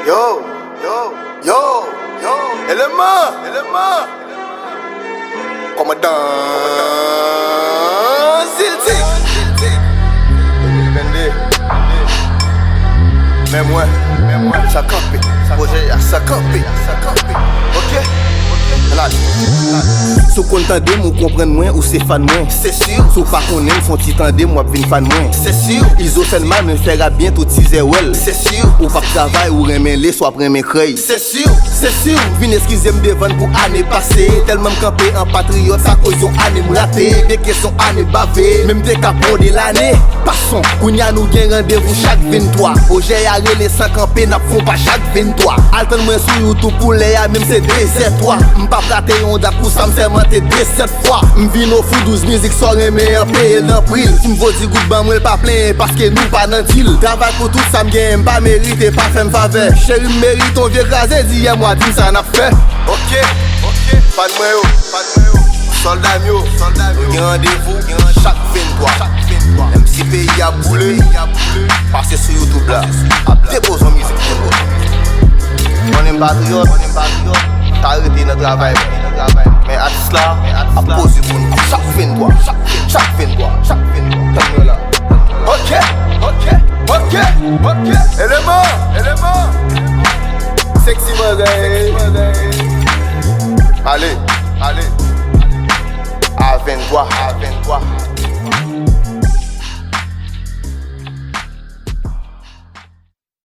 Yo, yo, yo, yo. Élément. Commandant Zilti. 2022. Mais moi, ça campé. Projet à ça campé. Ok? Sou kontande mou kompren mwen ou se fan mwen. C'est sûr. Sou pa konen fon ti tande mou ap vin fan mwen. C'est sûr. Izo Selman men fera bientôt tize wel. C'est sûr. Ou pa travay ou remen le, soit premen krey. C'est sûr. Vin eskize m devan pou ane pase. Telman m kampe en patriote sa koz yon ane m rate. Beke son ane bave, mem de ka prodé l'ane. Pason, kounya nou gen randevou chak 23. Oje a rele san kampe nap fon pa chak 23. Alten mwen sou YouTube pou le ya mem se DZ3. M pa plate yon da pou sa m sermente 2-7 fois. M vin au fou 12 mizik so reme en paye nan pril. Si m vodi gout ban mwen pa plen paske nou pa nan til. Travay pou tout sa m gen m pa merite pa fem fave. Chéri m merite on vie krasé diye mwa dim sa nap fe. Ok. Fan mwen yo. Soldat yo. Gen rendez-vous chaque 23. MC pays a boulé. Passe sur YouTube là. Dépose en musique. On est patriote. T'as arrêté notre travail. Mais artiste là, a posé pour nous. Chaque 23. T'as là. Ok. Élément. Sexy mother. Allez. À 23.